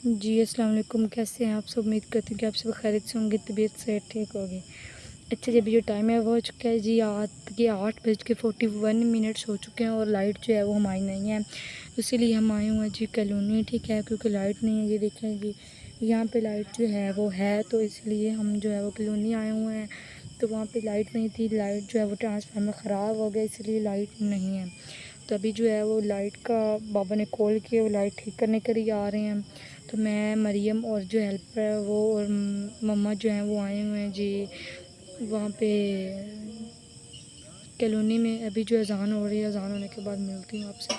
जी, अस्सलाम वालेकुम। कैसे हैं आप सब? उम्मीद करती हूँ कि आप सब खैरियत से होंगे, तबीयत से ठीक होगी। अच्छा जी, अभी जो टाइम है वो हो चुका है जी 8:41 हो चुके हैं और लाइट जो है वो हमारी नहीं है, इसीलिए हम आए हुए हैं जी कॉलोनी। ठीक है, क्योंकि लाइट नहीं है। ये देखें जी, यहाँ पे लाइट जो है वो है, तो इसलिए हम जो है वो कॉलोनी आए हुए हैं। तो वहाँ पे लाइट नहीं थी, लाइट जो है वो ट्रांसफार्मर ख़राब हो गया, इसलिए लाइट नहीं है। तो अभी जो है वो लाइट का बाबा ने कॉल किया, वो लाइट ठीक करने के लिए आ रहे हैं। तो मैं, मरियम और जो हेल्पर है वो और मम्मा जो हैं वो आए हुए हैं जी वहाँ पे कॉलोनी में। अभी जो अज़ान हो रही है, अज़ान होने के बाद मिलती हूँ आपसे।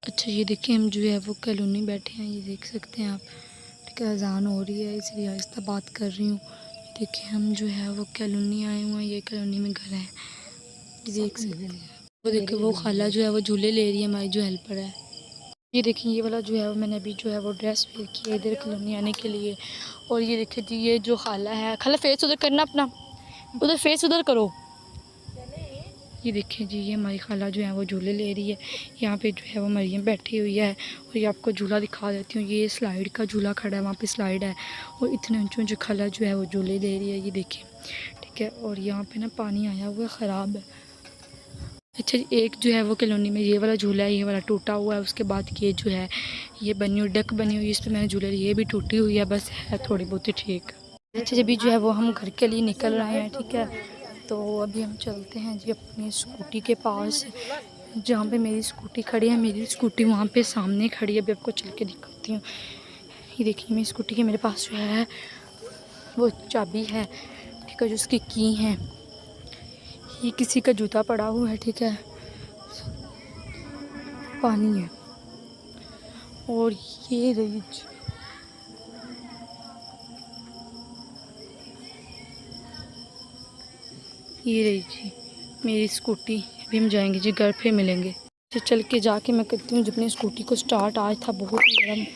अच्छा, ये देखिए हम जो है वो कॉलोनी बैठे हैं, ये देख सकते हैं आप। ठीक है, अज़ान हो रही है इसलिए आहिस्ता बात कर रही हूँ। देखिए हम जो है वो कॉलोनी आए हुए हैं, ये कॉलोनी में घर है, ये देख सकते हैं। वो देखिए वो खाला जो है वो झूले ले रही है, हमारी जो हेल्पर है। ये देखिए ये वाला जो है वो मैंने अभी जो है वो ड्रेस वेयर की है इधर कॉलोनी आने के लिए। और ये देखिए जी, ये जो खाला है, खाला फेस उधर करना अपना, उधर फेस उधर करो। ये देखिए जी, ये हमारी खाला जो है वो झूले ले रही है। यहाँ पे जो है वो मरियम बैठी हुई है। और ये आपको झूला दिखा देती हूँ, ये स्लाइड का झूला खड़ा है, वहाँ पे स्लाइड है। और इतने ऊँचे ऊँचे खाला जो है वो झूले ले रही है, ये देखिए। ठीक है, और यहाँ पे ना पानी आया हुआ है, ख़राब है। अच्छा जी, एक जो है वो कॉलोनी में ये वाला झूला है, ये वाला टूटा हुआ है। उसके बाद ये जो है ये बनी हुई डक बनी हुई है, इस पर मैंने झूले ये भी टूटी हुई है, बस है थोड़ी बहुत ही ठीक। अच्छा, जब भी जो है वो हम घर के लिए निकल रहे हैं। ठीक है, तो अभी हम चलते हैं जी अपनी स्कूटी के पास, जहाँ पे मेरी स्कूटी खड़ी है। मेरी स्कूटी वहाँ पे सामने खड़ी है, अभी आपको चल के दिखाती हूँ। ये देखिए मेरी स्कूटी के मेरे पास जो है वो चाबी है। ठीक है, जो उसकी की है। ये किसी का जूता पड़ा हुआ है। ठीक है, पानी है। और ये रही जी मेरी स्कूटी। अभी हम जाएंगे जी घर, फिर मिलेंगे। तो चल के जाके मैं करती हूँ अपनी स्कूटी को स्टार्ट। आज था बहुत ही गर्म,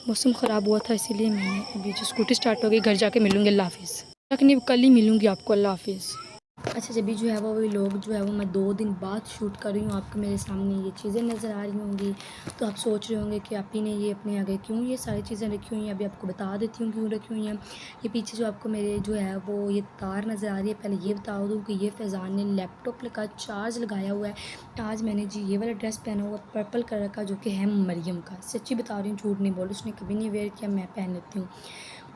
मौसम ख़राब हुआ था, इसीलिए मैंने अभी जो स्कूटी स्टार्ट हो गई, घर जाके मिलूँगी। अल्लाह हाफिज़। नहीं, कल ही मिलूँगी आपको। अल्लाह हाफिज़। अच्छा, जब भी जो है वो लोग जो है वो मैं 2 दिन बाद शूट कर रही हूँ। आपको मेरे सामने ये चीज़ें नज़र आ रही होंगी, तो आप सोच रहे होंगे कि आप ही ने ये अपने आगे क्यों ये सारी चीज़ें रखी हुई हैं। अभी आपको बता देती हूँ क्यों रखी हुई हैं। ये पीछे जो आपको मेरे जो है वो ये तार नज़र आ रही है, पहले ये बता दूँ कि ये फैज़ान ने लैपटॉप का चार्ज लगाया हुआ है। आज मैंने जी ये वाला ड्रेस पहना हुआ पर्पल कलर का, जो कि है मरियम का। सच्ची बता रही हूँ, झूठ नहीं बोल, उसने कभी नहीं वेयर किया, मैं पहन लेती हूँ।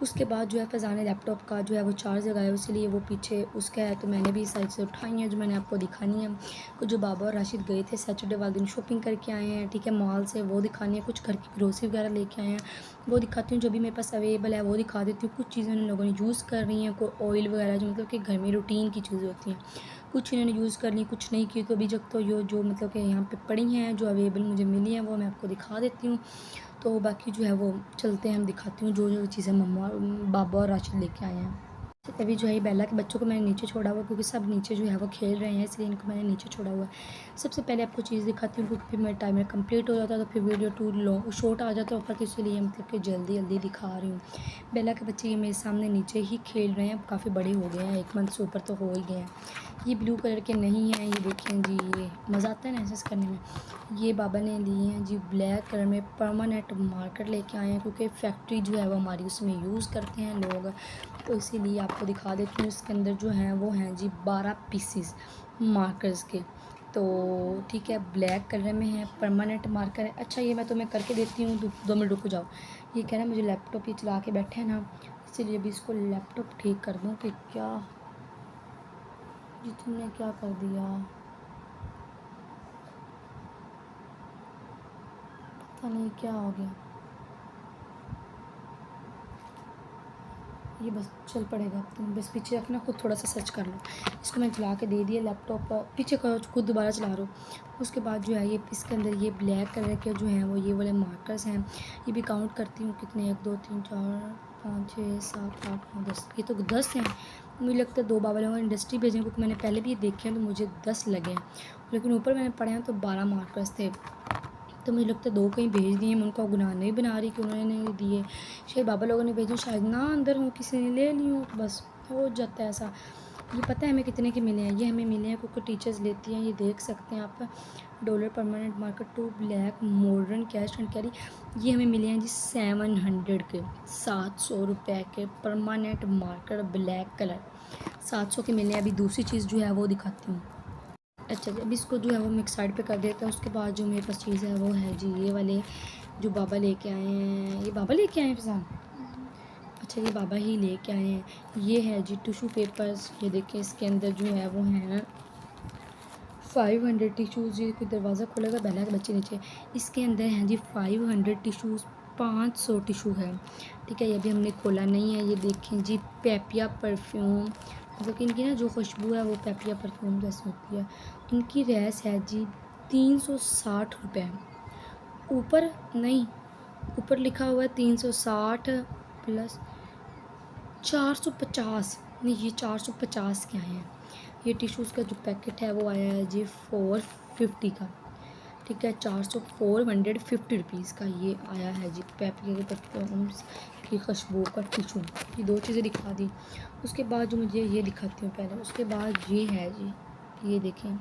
उसके बाद जो है फ़ैज़ान ने लैपटॉप का जो है वो चार्ज लगाया, इसलिए वो पीछे उसका है। तो मैंने भी इस साइड से उठाई हैं, जो मैंने आपको दिखानी है। कुछ जो बाबा और राशिद गए थे सैटरडे वाले दिन शॉपिंग करके आए हैं, ठीक है, मॉल से, वो दिखानी है। कुछ घर की ग्रोसरी वगैरह लेके आए हैं, वो दिखाती हूँ। जो भी मेरे पास अवेलेबल है वो दिखा देती हूँ। कुछ चीज़ें उन लोगों ने यूज़ कर रही हैं, कोई ऑयल वगैरह जो मतलब कि घर में रूटीन की चीज़ें होती हैं, कुछ इन्होंने यूज़ कर ली, कुछ नहीं की। तो अभी जब तो जो मतलब कि यहाँ पे पड़ी हैं, जो अवेलेबल मुझे मिली हैं, वो मैं आपको दिखा देती हूँ। तो बाकी जो है वो चलते हैं, हम दिखाती हूँ जो चीज़ें मम्मा बाबा और राशिद लेके आए हैं। अभी जो है बेला के बच्चों को मैंने नीचे छोड़ा हुआ, क्योंकि सब नीचे जो है वो खेल रहे हैं, इसलिए इनको मैंने नीचे छोड़ा हुआ है। सबसे पहले आपको चीज़ दिखाती हूँ, क्योंकि फिर मेरा टाइमर कंप्लीट हो जाता है, तो फिर वीडियो टू लॉन्ग शॉर्ट आ जाता है ऊपर, तो इसीलिए मतलब कि जल्दी जल्दी दिखा रही हूँ। बेला के बच्चे ये मेरे सामने नीचे ही खेल रहे हैं, काफ़ी बड़े हो गए हैं, 1 मंथ से ऊपर तो हो ही गए हैं। ये ब्लू कलर के नहीं हैं, ये देखें जी, ये मज़ा आता है ना ऐसे करने में। ये बाबा ने लिए हैं जी ब्लैक कलर में, परमानेंट मार्कर लेके आए हैं, क्योंकि फैक्ट्री जो है वो हमारी उसमें यूज़ करते हैं लोग, तो इसीलिए आपको दिखा देती हूँ। इसके अंदर जो हैं वो हैं जी 12 पीसीस मार्कर्स के। तो ठीक है, ब्लैक कलर में है, परमानेंट मार्कर है। अच्छा, ये मैं तुम्हें करके देती हूँ, 2 मिनट रुक जाओ। ये कह रहा है मुझे लैपटॉप ये चला के बैठे हैं ना, इसीलिए अभी इसको लैपटॉप ठीक कर दूँ कि क्या जी तुमने क्या कर दिया, पता नहीं क्या हो गया। ये बस चल पड़ेगा, तुम बस पीछे रखना, खुद थोड़ा सा सर्च कर लो। इसको मैं चला के दे दिया लैपटॉप पर, पीछे करो, खुद दोबारा चला रहा हूँ। उसके बाद जो है ये इसके अंदर ये ब्लैक कलर के जो हैं वो ये वाले मार्कर्स हैं। ये भी काउंट करती हूँ कितने, 1 2 3 4 5 6 7 8 9 10, ये तो 10 हैं। मुझे लगता है 2 बाबा लोगों ने इंडस्ट्री भेजे, क्योंकि मैंने पहले भी ये देखे हैं तो मुझे 10 लगे हैं, लेकिन ऊपर मैंने पढ़े हैं तो 12 मार्कर्स थे। तो मुझे लगता है 2 कहीं भेज दिए, मैं उनका गुनाह नहीं बना रही कि उन्होंने नहीं दिए, शायद बाबा लोगों ने भेजे, शायद ना अंदर हो, किसी ने ले ली हो, तो बस हो जाता है ऐसा। ये पता है हमें कितने के मिले हैं? ये हमें मिले हैं क्योंकि टीचर्स लेती हैं, ये देख सकते हैं आप, dollar permanent marker two black modern cash and carry. ये हमें मिले हैं जी 700 के, 700 रुपये के परमानेंट मार्कर ब्लैक कलर, 700 के मिले हैं। अभी दूसरी चीज़ जो है वो दिखाती हूँ। अच्छा जी, अभी इसको जो है वो मैं एक साइड पे कर देता हूँ। उसके बाद जो मेरे पास चीज़ है वो है जी ये वाले जो बाबा लेके आए हैं। ये बाबा लेके आए हैं फैज़ान? अच्छा, ये बाबा ही लेके आए हैं। ये है जी टिशू पेपर्स। ये देखिए इसके अंदर जो है वो हैं 500 टिशूज़। ये कोई दरवाज़ा खोलेगा, बहला के बच्चे नीचे। इसके अंदर हैं जी 500 टिशूज़, 500 टिशू है, ठीक है। ये भी हमने खोला नहीं है। ये देखें जी पेपिया परफ्यूम, मतलब कि इनकी ना जो खुशबू है वो पेपिया परफ्यूम जैसी होती है। इनकी रैस है जी 360 रुपये। ऊपर नहीं, ऊपर लिखा हुआ है 360 प्लस 450, नहीं ये 450 के आए हैं। ये टिश्यूज़ का जो पैकेट है वो आया है जी 450 का, ठीक है। 450 रुपीज़ का ये आया है जी पेपिया के परफ्यूम्स की खुशबू का टिशू। ये दो चीज़ें दिखा दी। उसके बाद जो मुझे ये दिखाती हूँ पहले, उसके बाद ये है जी, ये देखें,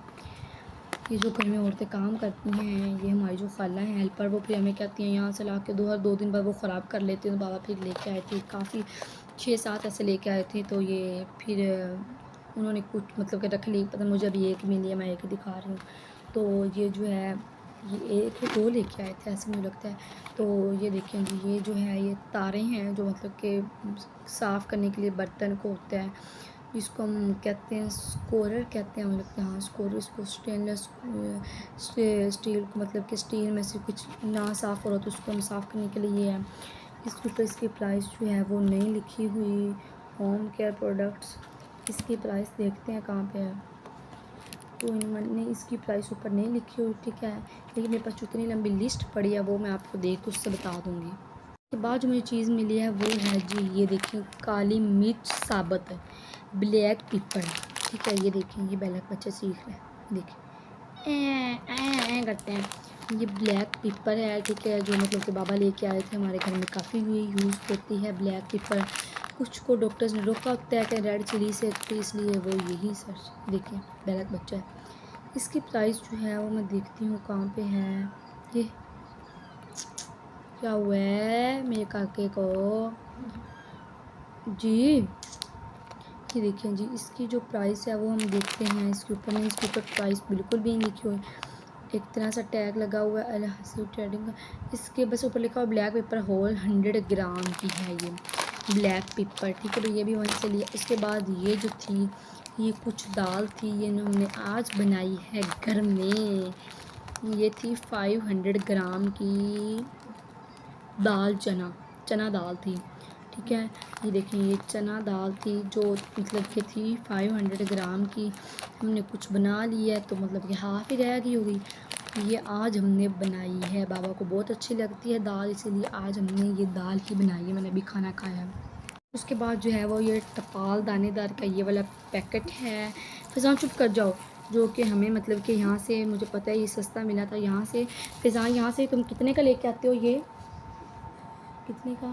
ये जो घर में औरतें काम करती हैं, ये हमारी जो खाला हैं हेल्पर, वो फिर हमें कहती हैं यहाँ से ला के दो, हर 2 दिन बाद वो ख़राब कर लेते हैं। तो बाबा फिर लेके आए थे काफ़ी, 6-7 ऐसे लेके आए थे। तो ये फिर उन्होंने कुछ मतलब कि रख ली, पता मुझे अभी एक मिली है, मैं एक दिखा रही हूँ। तो ये जो है ये एक या 2 लेके आए थे ऐसे मुझे लगता है। तो ये देखें जी, ये जो है ये तारे हैं जो मतलब कि साफ़ करने के लिए बर्तन को होता है, जिसको हम कहते हैं स्कोरर कहते हैं, मुझे लगता है हाँ स्कोरर। इसको स्टेनलेस स्टील को मतलब कि स्टील में से कुछ ना साफ़ हो रहा तो उसको हम साफ़ करने के लिए ये है। इसके ऊपर इसकी प्राइस जो है वो नहीं लिखी हुई। होम केयर प्रोडक्ट्स, इसकी प्राइस देखते हैं कहाँ पे है। तो इन्होंने इसकी प्राइस ऊपर नहीं लिखी हुई, ठीक है। लेकिन मेरे पास जितनी लंबी लिस्ट पड़ी है वो मैं आपको देख के उससे बता दूँगी। उसके बाद जो मुझे चीज़ मिली है वो है जी ये देखिए काली मिर्च साबुत ब्लैक पेपर, ठीक है। ये देखिए ये बैलक बच्चे सीख रहे हैं, देखिए करते हैं। ये ब्लैक पेपर है, ठीक है, जो मतलब कि बाबा लेके आए थे। हमारे घर में काफ़ी यूज़ होती है ब्लैक पेपर। कुछ को डॉक्टर्स ने रोका होता है कि रेड चिली से, तो इसलिए वो यही सर्च, देखिए बैलक बच्चा है। इसकी प्राइस जो है वो मैं देखती हूँ कहाँ पे है। ये क्या हुआ है मेरे काके को जी? ये देखिए जी, इसकी जो प्राइस है वो हम देखते हैं इसके ऊपर में। इसके ऊपर प्राइस बिल्कुल भी नहीं लिखी हुई, एक तरह सा टैग लगा हुआ है अलहसी ट्रेडिंग का। इसके बस ऊपर लिखा हुआ ब्लैक पेपर होल 100 ग्राम की है ये ब्लैक पेपर, ठीक है। तो ये भी वहीं से लिया। उसके बाद ये जो थी ये कुछ दाल थी, ये हमने आज बनाई है घर में। ये थी 500 ग्राम की दाल, चना दाल थी, ठीक है। ये देखिए ये चना दाल थी जो मतलब कि थी 500 ग्राम की। हमने कुछ बना लिया है तो मतलब कि हाफ़ ही रह गई होगी। ये आज हमने बनाई है, बाबा को बहुत अच्छी लगती है दाल, इसीलिए आज हमने ये दाल ही बनाई है। मैंने अभी खाना खाया है। उसके बाद जो है वो ये टपाल दानेदार का ये वाला पैकेट है। फिज़ान चुप कर जाओ। जो कि हमें मतलब कि यहाँ से मुझे पता है ये सस्ता मिला था यहाँ से। फिज़ान यहाँ से तुम कितने का लेके आते हो? ये कितने का,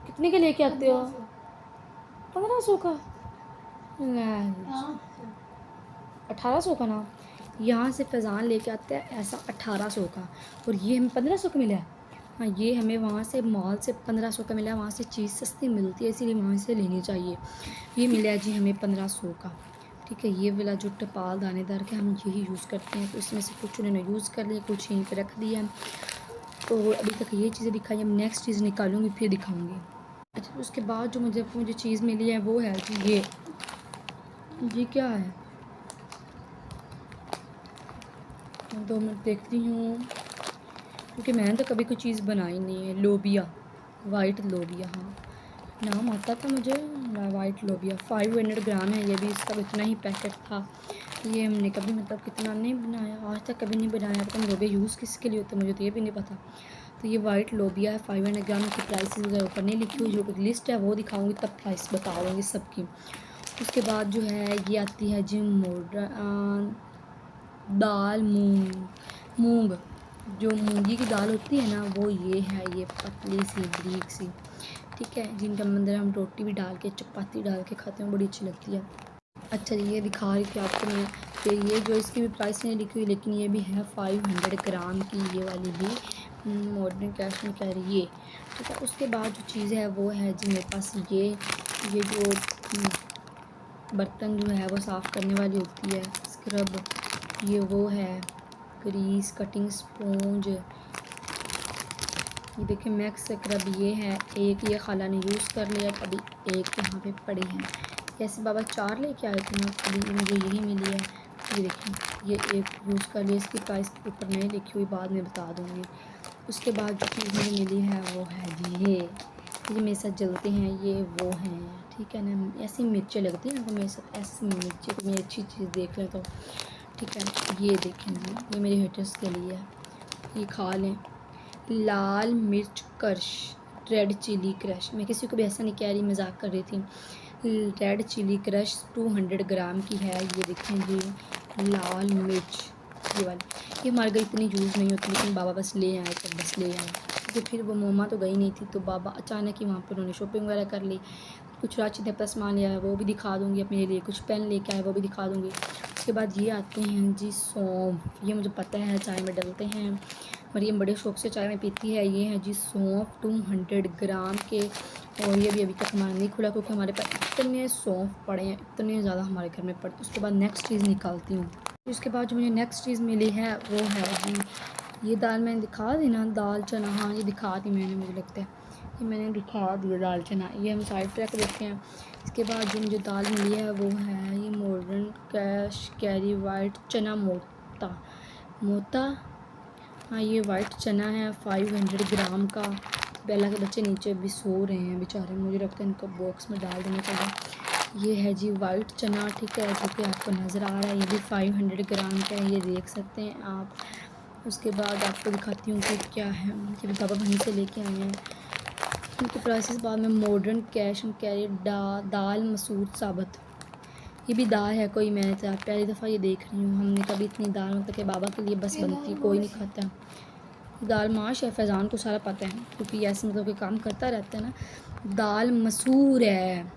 कितने के लेके आते हो? 1500 का, 1800 का ना। यहाँ से फैज़ान लेके आते हैं ऐसा 1800 का, और ये हमें 1500 का मिला है। हाँ, ये हमें वहाँ से मॉल से 1500 का मिला है। वहाँ से चीज़ सस्ती मिलती है इसीलिए वहाँ से लेनी चाहिए। ये मिला है जी हमें 1500 का, ठीक है। ये वाला जो टपाल दानेदार का हम यही यूज़ करते हैं। तो इसमें से कुछ उन्होंने यूज़ कर लिया, कुछ यहीं पर रख दिया। तो अभी तक ये चीज़ें दिखाई, अब नेक्स्ट चीज़ निकालूंगी फिर दिखाऊंगी। अच्छा, उसके बाद जो मुझे चीज़ मिली है वो है कि ये क्या है, तो मैं देखती हूँ क्योंकि मैंने तो कभी कोई चीज़ बनाई नहीं है। लोबिया, वाइट लोबिया, हाँ नाम आता था मुझे, वाइट लोबिया 500 ग्राम है ये भी। इसका इतना ही पैकेट था। ये हमने कभी मतलब कितना नहीं बनाया, आज तक कभी नहीं बनाया। पता नहीं लोबिया यूज़ किसके लिए होता है, मुझे तो ये भी नहीं पता। तो ये वाइट लोबिया है 500 ग्राम की। प्राइस वगैरह ऊपर नहीं लिखी हुई, जो लिस्ट है वो दिखाऊंगी तब प्राइस बताऊँगी सबकी। उसके बाद जो है ये आती है जी दाल मूंग, जो मूंगी की दाल होती है ना वो ये है, ये पतली सी बारीक सी। ठीक है, जिनके अंदर हम रोटी भी डाल के चपाती डाल के खाते हैं, बड़ी अच्छी लगती है। अच्छा जी, ये दिखा रही थी आपको मैं कि ये जो इसकी भी प्राइस नहीं लिखी हुई, लेकिन ये भी है 500 ग्राम की, ये वाली भी मॉडर्न कैश में कह रही है। ठीक है, उसके बाद जो चीज़ है वो है जी मेरे पास ये जो बर्तन जो है वो साफ़ करने वाली होती है, स्क्रब, ये वो है, ग्रीस, कटिंग स्पॉन्ज, ये देखिए मैक्स स्क्रब ये है। एक ये खाला ने यूज़ कर लिया, अभी एक यहाँ पे पड़ी है। जैसे बाबा 4 लेके आए थे ना, अभी मुझे यही मिली है। ये देखिए ये एक यूज़ कर लिया, इसकी प्राइस ऊपर नहीं लिखी हुई, बाद में बता दूँगी। उसके बाद जो चीज़ मुझे मिली है वो है जी ये मेरे साथ जलते हैं, ये वो हैं, ठीक है ना। ऐसी मिर्चें लगती हैं मेरे साथ, ऐसी मिर्चें, तो मैं अच्छी चीज़ देख लें तो ठीक है। ये देखें जी, ये मेरे हेटर्स के लिए है, ये खा लें। लाल मिर्च क्रश, रेड चिली क्रश, मैं किसी को भी ऐसा नहीं कह रही, मजाक कर रही थी। रेड चिली क्रश 200 ग्राम की है। ये देखें जी लाल मिर्च, ये वाली, ये हमारे घर इतनी यूज़ नहीं होती, लेकिन बाबा बस ले आए तो बस ले आए, क्योंकि फिर वो मम्मा तो गई नहीं थी, तो बाबा अचानक ही वहाँ पर उन्होंने शॉपिंग वगैरह कर ली। कुछ राशि अपना सामान लिया है वो भी दिखा दूँगी अपने लिए, कुछ पेन लेके आए वो भी दिखा दूँगी। उसके बाद ये आते हैं जी सौंफ, ये मुझे पता है चाय में डलते हैं, मरियम बड़े शौक से चाय में पीती है। ये है जी सौंफ 200 ग्राम के, और ये भी अभी तक हमारा नहीं खुला, क्योंकि हमारे पास इतने सौंफ पड़े हैं, इतने ज़्यादा हमारे घर में पड़े। उसके बाद नेक्स्ट चीज़ निकालती हूँ। उसके बाद जो मुझे नेक्स्ट चीज़ मिली है वो है जी ये दाल, मैंने दिखा दी ना, दाल चना, हाँ ये दिखा दी मैंने, मुझे लगता है ये मैंने दिखा दिया दाल चना, ये हम साइड पे रख देते हैं। इसके बाद जो मुझे दाल मिली है वो है ये मॉडर्न कैश कैरी वाइट चना मोटा, हाँ ये वाइट चना है 500 ग्राम का। बेला के बच्चे नीचे भी सो रहे हैं बेचारे, मुझे लगता है इनको बॉक्स में डाल देना चाहिए। ये है जी वाइट चना, ठीक है, जो कि आपको नज़र आ रहा है, ये भी 500 ग्राम का है, ये देख सकते हैं आप। उसके बाद आपको दिखाती हूँ कि क्या है, ये भी बाबा वहीं से लेके आए हैं। इनके प्राइसेस बाद में मॉडर्न कैश एंड कैरी दाल मसूर साबुत, ये भी दाल है कोई, मैं तो पहली दफ़ा ये देख रही हूँ। हमने कभी इतनी दाल, मतलब कि बाबा के लिए बस बनती, कोई नहीं खाता दाल। माश है, फैज़ान को सारा पता है, क्योंकि ऐसे मतलब कि काम करता रहता है ना। दाल मसूर है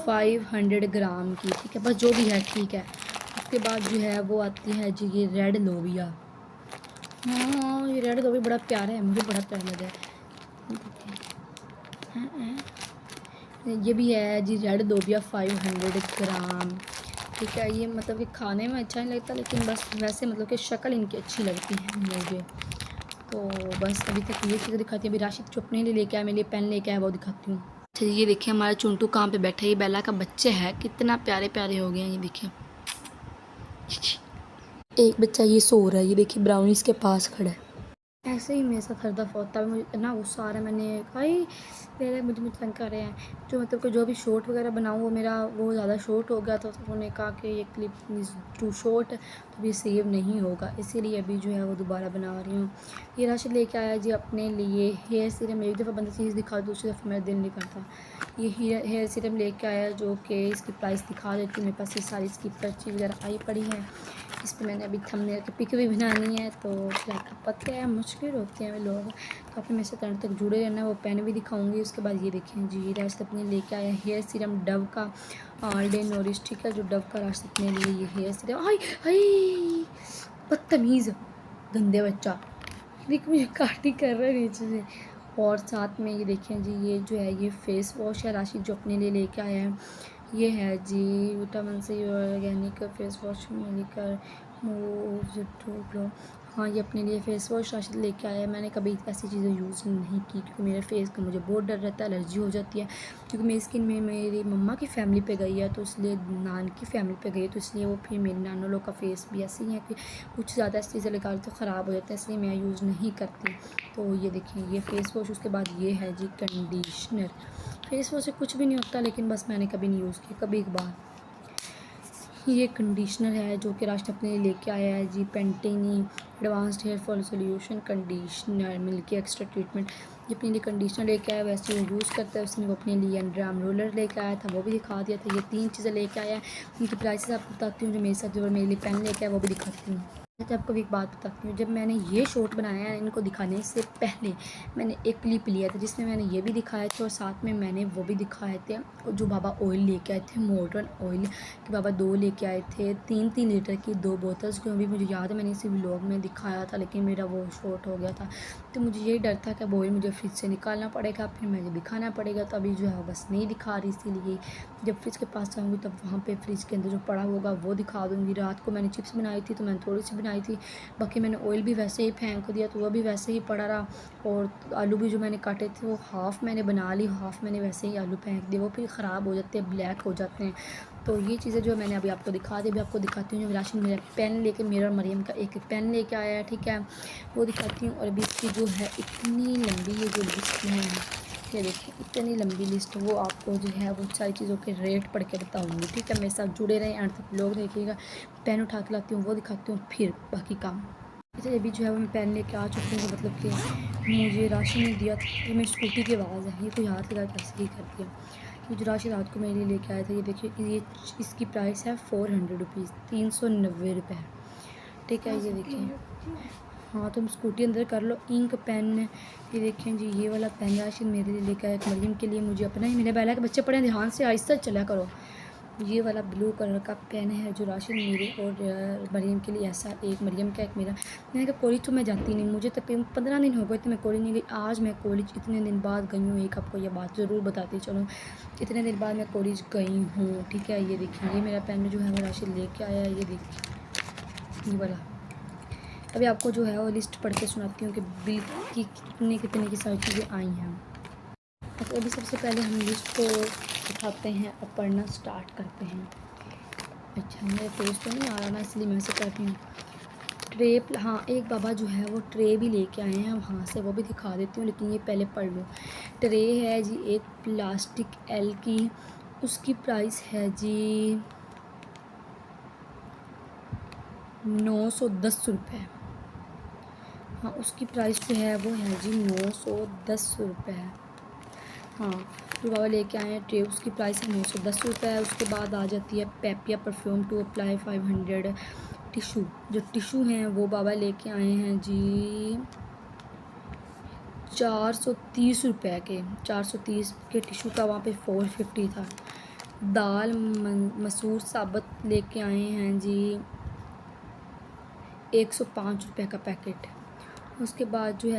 500 ग्राम की, ठीक है, बस जो भी है ठीक है। उसके बाद जो है वो आती है जी ये रेड लोबिया, हाँ ये रेड लोबिया बड़ा प्यारा है, मुझे बड़ा प्यारा लगा है। ये भी है जी रेड लोबिया 500 ग्राम, ठीक है। ये मतलब कि खाने में अच्छा नहीं लगता, लेकिन बस वैसे मतलब कि शक्ल इनकी अच्छी लगती है मुझे, तो बस अभी तक ये चीज़ें दिखाती है। अभी राशिद जो अपने लिए लेके आया, मेरे लिए पेन लेके आया, वो दिखाती हूँ। अच्छा ये देखिए हमारा चुंटू कहाँ पे बैठा है, ये बेला का बच्चे है, कितना प्यारे प्यारे हो गए हैं, ये देखिए। एक बच्चा ये सो रहा है, ये देखिए ब्राउनी इसके पास खड़ा है। ऐसे ही मेरे साथ हर दफ़ा होता है, मुझे इतना गुस्सा आ रहा है, मैंने कहा ही मेरे मुझे तंग कर रहे हैं, जो मतलब कि जो भी शॉर्ट वगैरह बनाऊँ वो मेरा वो ज़्यादा शॉर्ट हो गया, तो उन्होंने कहा कि ये क्लिप इज़ टू शॉर्ट, तो ये सेव नहीं होगा, इसीलिए अभी जो है वो दोबारा बना रही हूँ। ये राशिद लेके आया जी अपने लिए हेयर सीरम, एक दफ़ा बंदा चीज़ दिखा, दूसरी दफ़ा मेरा दिल नहीं करता। ये हेयर सीरम लेके आया, जो कि इसकी प्राइस दिखा देती हूँ, मेरे पास ये सारी इसकी पर्ची वगैरह आई पड़ी है। इस पर मैंने अभी थंबनेल की पिक भी बनानी है, तो क्या पता है मुश्किल होते हैं वे लोग, तो अपने मेरे से तक जुड़े रहना, वो पेन भी दिखाऊंगी। उसके बाद ये देखें जी राशिद अपने लेके आया हेयर सीरम डव का ऑल डे नोरिश, ठीक है, जो डव का राशिद अपने लिए ये हेयर सीरम, हाय हाय बदतमीज़ गंदे बच्चा, देख मुझे काटी कर रहा है नीचे से। और साथ में ये देखें जी ये जो है ये फेस वॉश है राशिद जो अपने लिए लेके आया है, ये है जी vitamin C organic face wash मिलकर मूव टू ग्लो, हाँ ये अपने लिए फ़ेस वॉश राशिद लेके आया है। मैंने कभी ऐसी चीज़ें यूज़ नहीं की, क्योंकि मेरे फेस का मुझे बहुत डर रहता है, एलर्जी हो जाती है, क्योंकि मेरी स्किन में मेरी मम्मा की फैमिली पे गई है, तो इसलिए नान की फैमिली पे गई है, तो इसलिए वो फिर मेरे नानों लोग का फेस भी ऐसे ही है कि कुछ ज़्यादा ऐसी चीज़ें लगा तो ख़राब हो जाता है, इसलिए मैं यूज़ नहीं करती। तो ये देखें ये फ़ेस वॉश, उसके बाद ये है जी कंडीशनर। फेस वॉश से कुछ भी नहीं होता, लेकिन बस मैंने कभी नहीं यूज़ किया, कभी एक बार। ये कंडीशनर है जो कि राशिद अपने लिए लेके आया है जी, Pantene advanced hair fall solution conditioner milky extra treatment, ये अपने लिए कंडीशनर लेके आया, वैसे वो यूज़ करता है। उसने वो अपने लिए अंडर आर्म रोलर लेके आया था, वो भी दिखा दिया था। ये 3 चीज़ें लेके आया है, उनकी प्राइसेस आपको बताती हूँ। जो मेरे साथ जो मेरे लिए पेन लेके आया वो भी दिखाती हूँ। अच्छा आपको भी एक बात बताती हूँ, जब मैंने ये शॉट बनाया है इनको दिखाने से पहले मैंने एक क्लिप लिया था जिसमें मैंने ये भी दिखाए थे और साथ में मैंने वो भी दिखाए थे और जो बाबा ऑयल लेके आए थे मॉडर्न ऑयल कि बाबा 2 लेके आए थे 3-3 लीटर की 2 बोतल्स को भी मुझे याद है मैंने इसी व्लॉग में दिखाया था, लेकिन मेरा वो शॉट हो गया था। तो मुझे यही डर था कि अब ऑयल मुझे फ्रिज से निकालना पड़ेगा, फिर मुझे दिखाना पड़ेगा, तो अभी जो है बस नहीं दिखा रही, इसीलिए जब फ्रिज के पास जाऊँगी तब वहाँ पर फ्रिज के अंदर जो पड़ा होगा वो दिखा दूँगी। रात को मैंने चिप्स बनाई थी तो मैंने थोड़ी सी बनाई थी, बाकी मैंने ऑयल भी वैसे ही फेंक दिया तो वह भी वैसे ही पड़ा रहा, और आलू भी जो मैंने काटे थे वो हाफ़ मैंने बना ली, हाफ़ मैंने वैसे ही आलू फेंक दिए, वो फिर ख़राब हो जाते हैं, ब्लैक हो जाते हैं। तो ये चीज़ें जो मैंने अभी आपको दिखा दी, अभी आपको दिखाती हूँ। जो राशन मेरा पेन लेके मेरा और मरियम का एक पेन लेके आया है, ठीक है, वो दिखाती हूँ। और अभी इसकी जो है इतनी लंबी ये जो लिस्ट है, ये देखिए इतनी लंबी लिस्ट, वो आपको जो है वो सारी चीज़ों के रेट पढ़ के बताऊँगी, ठीक है। मेरे साथ जुड़े रहें, एंड तक लोग देखिएगा। पेन उठा के लाती हूँ, वो दिखाती हूँ, फिर बाकी काम। अच्छा अभी जो है वो मैं पेन लेके आ चुकी हूँ, मतलब कि मुझे राशन ने दिया था, ये मेरी स्कूटी की आवाज़ है, ये कोई हाथ लगा के ऐसे ही कर दिया। ये जो राशन रात को मेरे लिए लेके आया था, ये देखिए ये इसकी प्राइस है 400 रुपीज़, 390 रुपये, ठीक है। ये देखिए, हाँ तुम स्कूटी अंदर कर लो। इंक पेन, ये देखें जी, ये वाला पेन राशन मेरे लिए लेकर आया, एक मरियम के लिए, मुझे अपना ही, मेरे बेला के बच्चे पढ़े ध्यान से आहिस्ता चला करो। ये वाला ब्लू कलर का पेन है जो राशन मेरे और मरियम के लिए, ऐसा एक मरियम का एक मेरा। मैंने कहा कॉलेज तो मैं जाती नहीं, मुझे तकरीबन 15 दिन हो गए तो मैं कॉलेज नहीं गई, आज मैं कॉलेज इतने दिन बाद गई हूँ। एक आपको ये बात ज़रूर बताती चलो, इतने दिन बाद मैं कॉलेज गई हूँ, ठीक है। ये देखिए, ये मेरा पेन जो है वो राशन लेके आया है, ये देखिए ये वाला। अभी आपको जो है वो लिस्ट पढ़ के सुनाती हूँ कि बिल की कितनी कितनी की सारी चीज़ें आई हैं। तो अभी सबसे पहले हम लिस्ट को उठाते हैं और पढ़ना स्टार्ट करते हैं। अच्छा मेरे फेस तो नहीं आ रहा ना, इसलिए मैं ऐसे कर रही हूँ। ट्रे, हाँ एक बाबा जो है वो ट्रे भी लेके आए हैं, वहाँ से वो भी दिखा देती हूँ, लेकिन ये पहले पढ़ लूँ। ट्रे है जी एक प्लास्टिक एल की, उसकी प्राइस है जी 910 रुपये। हाँ उसकी प्राइस जो है वो है जी 910 रुपये। हाँ जो बाबा लेके आए हैं ट्रे, उसकी प्राइस है 910 रुपये। उसके बाद आ जाती है पेपिया परफ्यूम टू अप्लाई 500। टिशू, जो टिशू हैं वो बाबा लेके आए हैं जी 430 रुपये के, 430 के टिशू का, वहाँ पे 450 था। दाल मसूर साबुत लेके आए हैं जी 105 रुपये का पैकेट। उसके बाद जो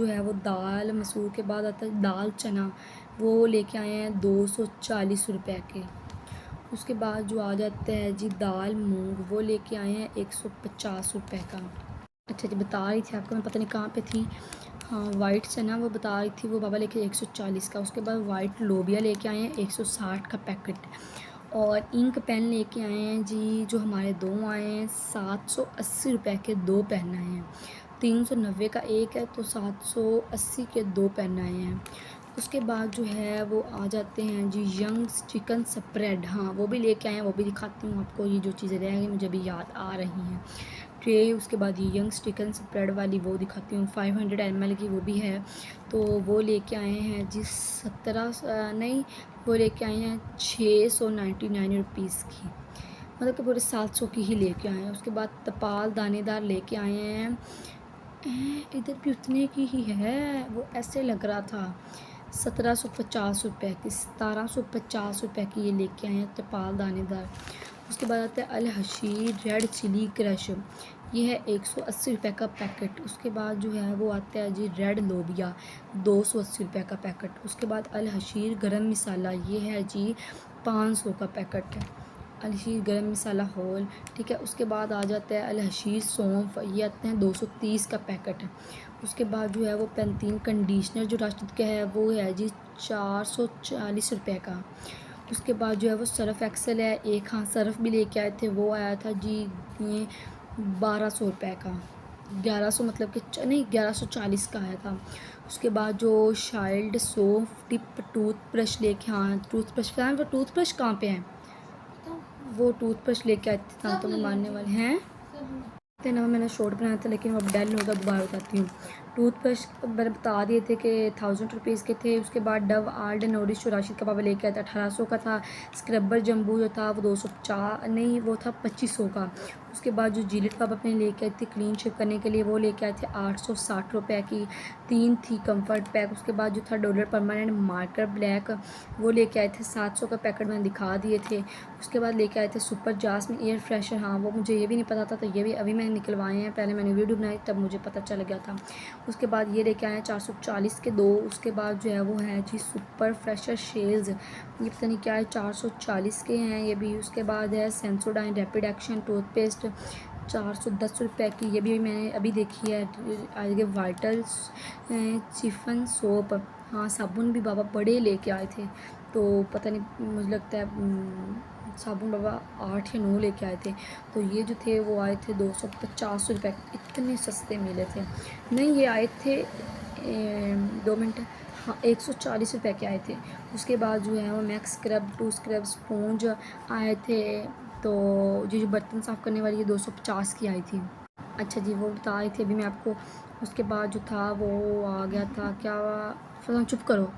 है वो दाल मसूर के बाद आता है दाल चना, वो लेके आए हैं 240 रुपये के। उसके बाद जो आ जाता है जी दाल मूंग, वो लेके आए हैं 150 रुपये का। अच्छा जी बता रही थी आपको मैं, पता नहीं कहाँ पे थी, हाँ वाइट चना वो बता रही थी, वो बाबा लेके 140 का। उसके बाद वाइट लोबिया लेके आए हैं 160 का पैकेट। और इंक पेन लेके आए हैं जी, जो हमारे दो आए हैं 780 रुपये के 2 पेन आए हैं, 390 का एक है, तो 780 के 2 पेन आए हैं। उसके बाद जो है वो आ जाते हैं जी यंग चिकन स्प्रेड, हाँ वो भी लेके आए हैं, वो भी दिखाती हूँ आपको। ये जो चीज़ें रह गई मुझे अभी याद आ रही हैं, ट्रे। उसके बाद ये यंग चिकन स्प्रेड वाली वो दिखाती हूँ, 500 ml की वो भी है, तो वो लेके आए हैं जी 17 नहीं, वो लेके आए हैं 699 रुपीज़ की, मतलब कि पूरे 700 की ही लेके आए हैं। उसके बाद तपाल दानेदार लेके आए हैं, इधर भी उतने की ही है, वो ऐसे लग रहा था 1750 रुपये की, 1750 रुपये की ये लेके आए हैं तपाल दानेदार। उसके बाद आता है अल हशीर रेड चिली क्रश, ये है 180 रुपये का पैकेट। उसके बाद जो है वो आता है जी रेड लोबिया 280 रुपये का पैकेट। उसके बाद अल हशीर गरम मसाला, ये है जी 500 का पैकेट है, अल हशीर गरम मसाला होल, ठीक है। उसके बाद आ जाता है अल हशीर सौंफ, ये आते हैं 230 का पैकेट है। उसके बाद जो है वो पैंतीन कंडीशनर जो राशिद का है वो है जी 440 रुपये का। उसके बाद जो है वो सर्फ़ एक्सेल है एक, हाँ सर्फ़ भी लेके आए थे, वो आया था जी ये 1200 रुपये का, 1100 मतलब कि नहीं 1140 का आया था। उसके बाद जो चाइल्ड सोप टिप टूथब्रश लेके, हाँ टूथब्रश फैन, वो टूथब्रश कहाँ पे है, वो टूथब्रश लेके आए थे, हाँ तो मारने वाले हैं ना, मैंने शॉर्ट बनाया था लेकिन वो डल होगा, दोबारा बताती हूँ। टूथब्रश मैंने बता दिए थे कि 1000 रुपीज़ के थे। उसके बाद डव आल्ड नोरिश जो राशिद का बाबा लेके आया था 1800 का था। स्क्रबर जम्बू जो था वो 250 नहीं, वो था 2500 का। उसके बाद जो जिलेट कप अपने लेके आए थे क्लीन शेव करने के लिए, वो लेके आए थे 860 रुपये की, 3 थी कंफर्ट पैक। उसके बाद जो था डॉलर परमानेंट मार्कर ब्लैक, वो लेके आए थे 700 का पैकेट, मैंने दिखा दिए थे। उसके बाद लेके आए थे सुपर जास्मिन एयर फ्रेशर, हाँ वो मुझे ये भी नहीं पता था, तो ये भी अभी मैंने निकलवाए हैं, पहले मैंने वीडियो बनाई तब मुझे पता चल गया था। उसके बाद ये लेके आए हैं 440 के 2। उसके बाद जो है वो है जी सुपर फ्रेशर शेल्स, ये पता नहीं क्या है, 440 के हैं ये भी। उसके बाद है सेंसोडाइन रैपिड एक्शन टूथपेस्ट 410 रुपये की, ये भी मैंने अभी देखी है। आगे वाइटल चिफन सोप, हाँ साबुन भी बाबा बड़े लेके आए थे, तो पता नहीं मुझे लगता है साबुन बाबा 8 या 9 लेके आए थे। तो ये जो थे वो आए थे 250 रुपये, इतने सस्ते मिले थे। नहीं ये आए थे 2 मिनट, हाँ 140 रुपये के आए थे। उसके बाद जो है वो मैक्स स्क्रब 2 स्क्रब स्पॉन्ज आए थे, तो जो बर्तन साफ़ करने वाली ये 250 की आई थी। अच्छा जी वो बता रही थी अभी मैं आपको। उसके बाद जो था वो आ गया था क्या, फिर चुप करो।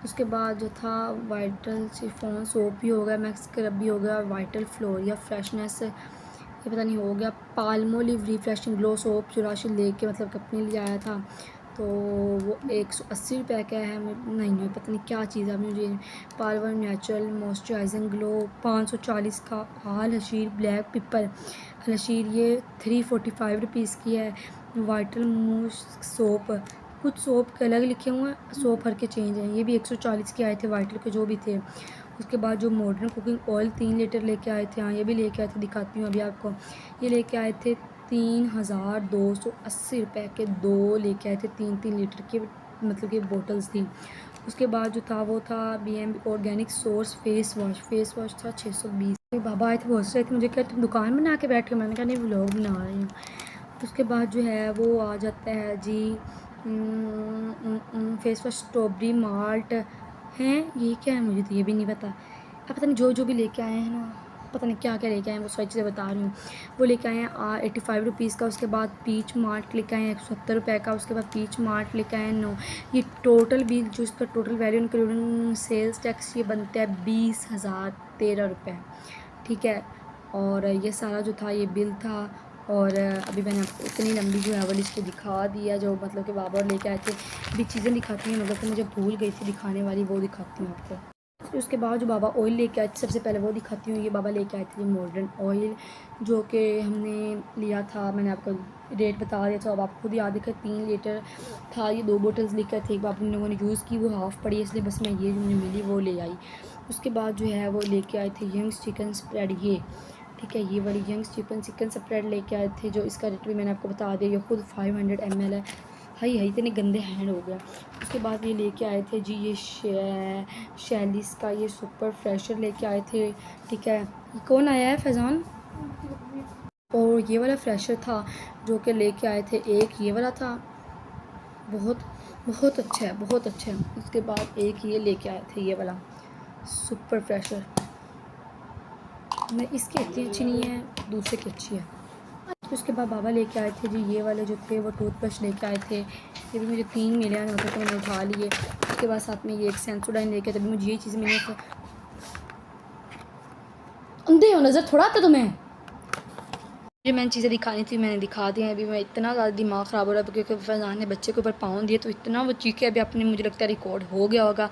उसके बाद जो था वाइटल शिफॉन सोप भी हो गया, मैक्स स्क्रब भी हो गया, वाइटल फ्लोरिया फ्रेशनेस ये पता नहीं हो गया, पाल्मोलिव रिफ्रेशिंग ग्लो सोप जो राशि लेके मतलब अपने लिए आया था, तो वो 180 रुपये का है। नहीं पता नहीं क्या चीज़ है मुझे। पालवर नेचुरल मॉइस्चराइजिंग ग्लो 540 का। आल हशीर ब्लैक पिपर हशीर ये 345 रुपीज़ की है। वाइटल मूस सोप, कुछ सोप के अलग लिखे हुए हैं, सोप हर के चेंज हैं, ये भी 140 के आए थे वाइटल के जो भी थे। उसके बाद जो मॉडर्न कुकिंग ऑयल 3 लीटर लेके आए थे, हाँ ये भी लेके आए थे, दिखाती हूँ अभी आपको। ये लेके आए थे 3280 रुपये के 2 लेके आए थे, 3 लीटर के मतलब कि बोटल्स थी। उसके बाद जो था वो था BMB organic source face wash था 620। बाबा आए थे बहुत रहे थे, मुझे क्या तुम दुकान बना के बैठे हो, मैंने कहा नहीं व्लॉग बना रही हूँ। उसके बाद जो है वो आ जाता है जी फेस वॉश स्ट्रॉबेरी माल्ट हैं, ये क्या है मुझे तो ये भी नहीं पता। अब पता नहीं जो भी लेके आए हैं ना, पता नहीं क्या क्या लेके आए हैं, वो सारी चीज़ें बता रही हूँ। वो लेके आए हैं 85 रुपीज़ का। उसके बाद पीच मार्ट लेके आए हैं 170 रुपये का। उसके बाद पीच मार्ट लेके आए हैं 9। ये टोटल बिल जो इसका total value including sales tax ये बनता है 20,013 रुपये, ठीक है। और ये सारा जो था ये बिल था। और अभी मैंने आपको इतनी लंबी जो है वो लिस्ट दिखा दिया जो मतलब कि बाबा लेके आए थे। अभी चीज़ें दिखाती हैं, मतलब कि मुझे भूल गई थी दिखाने वाली, वो दिखाती हूँ आपको। फिर उसके बाद जो बाबा ऑयल लेके आए थे, सबसे पहले वो दिखाती हूँ। ये बाबा लेके आए थे मॉडर्न ऑयल जो कि हमने लिया था, मैंने आपको रेट बता दिया था, अब आप खुद याद रखें। 3 लीटर था, ये 2 बोटल्स लेकर आए थे, एक बाबा लोगों ने यूज़ की, वो हाफ़ पड़ी, इसलिए बस मैं ये जो मुझे मिली वो ले आई। उसके बाद जो है वो लेके आए थे यंग्स चिकन स्प्रेड, ये ठीक है, ये वाली यंग्स चिकन स्प्रेड लेके आए थे, जो इसका रेट भी मैंने आपको बता दिया। ये खुद 500 ml है। हाई इतने गंदे हैंड हो गया। उसके बाद ये लेके आए थे जी ये शैलिस का ये सुपर फ्रेशर लेके आए थे, ठीक है। ये कौन आया है फैज़ान? और ये वाला फ्रेशर था जो कि लेके आए थे, एक ये वाला था, बहुत बहुत अच्छा है, बहुत अच्छा है। उसके बाद एक ये लेके आए थे ये वाला सुपर फ्रेशर, मैं इसकी इतनी अच्छी नहीं है, दूसरे की अच्छी है। उसके बाद बाबा लेके आए थे जी ये वाले जो थे वो टूथब्रश लेके आए थे, ये भी मुझे 3 मिले हैं, मतलब तो मैंने उठा लिए। उसके बाद साथ में ये एक सेंसोडाइन लेके, तभी मुझे ये चीज़ मिली है। अंधे हो नज़र थोड़ा आता तुम्हें, जो मैंने चीज़ें दिखानी थी मैंने दिखा दी हैं। अभी मैं इतना ज़्यादा दिमाग ख़राब हो रहा है क्योंकि फैज़ान ने बच्चे के ऊपर पाँव दिए, तो इतना वो चीखे, अभी आपने मुझे लगता है रिकॉर्ड हो गया होगा।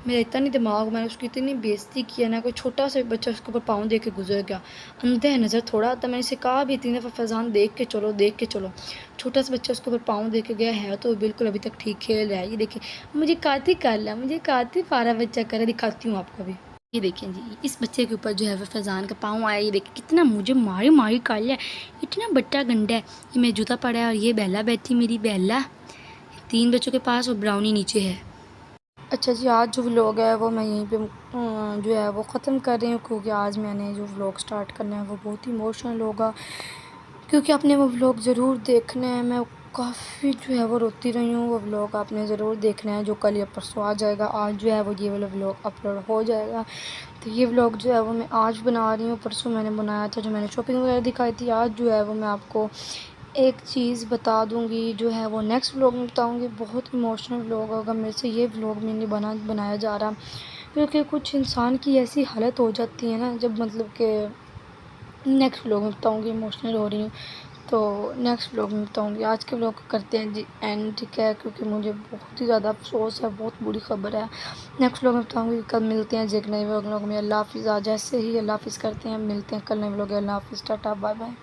मेरा इतना नहीं दिमाग, मैंने उसकी इतनी बेइज्जती किया ना, कोई छोटा सा बच्चा उसके ऊपर पाँव दे के गुजर गया। अंधे नज़र थोड़ा आता, मैंने इसे कहा भी 3 दफ़ा फैज़ान देख के चलो, देख के चलो। छोटा सा बच्चा उसके ऊपर पाँव दे के गया है, तो बिल्कुल अभी तक ठीक खेल रहा है। ये देखिए मुझे काती कर लिया, मुझे काती पारा बच्चा करे, दिखाती हूँ आपको अभी। ये देखें जी, इस बच्चे के ऊपर जो है वो फैज़ान का पाँव आया, ये देखिए कितना मुझे मारी कर लिया, इतना बट्टा गंदा है। ये मेरा जूता पड़ा है और ये बेला बैठी, मेरी बेला 3 बच्चों के पास और ब्राउनी नीचे है। अच्छा जी, आज जो व्लॉग है वो मैं यहीं पे जो है वो ख़त्म कर रही हूँ, क्योंकि आज मैंने जो व्लॉग स्टार्ट करना है वो बहुत ही इमोशनल होगा, क्योंकि आपने वो व्लॉग ज़रूर देखना है। मैं काफ़ी जो है वो रोती रही हूँ, वो व्लॉग आपने ज़रूर देखना है, जो कल या परसों आ जाएगा। आज जो है वो ये वाला व्लॉग अपलोड हो जाएगा, तो ये व्लॉग जो है वो मैं आज बना रही हूँ। परसों मैंने बनाया था जो मैंने शॉपिंग वगैरह दिखाई थी। आज जो है वो मैं आपको एक चीज़ बता दूँगी, जो है वो नेक्स्ट व्लॉग में बताऊँगी। बहुत इमोशनल व्लॉग होगा, मेरे से ये व्लॉग में नहीं बनाया जा रहा, क्योंकि कुछ इंसान की ऐसी हालत हो जाती है ना, जब मतलब कि नेक्स्ट व्लॉग में बताऊँगी, इमोशनल हो रही हूँ तो नेक्स्ट व्लॉग में बताऊँगी। आज के व्लॉग को करते हैं जी एंड, ठीक है, क्योंकि मुझे बहुत ही ज़्यादा अफसोस है, बहुत बुरी खबर है। नेक्स्ट व्लॉग में बताऊँगी। कल मिलते हैं जी एक नए व्लॉग में। अल्लाह हाफ़िज़। आज ऐसे ही अल्लाह हाफ़िज़ करते हैं, मिलते हैं कल नए व्लॉग में। अल्लाह हाफ़िज़, टाटा, बाय बाय।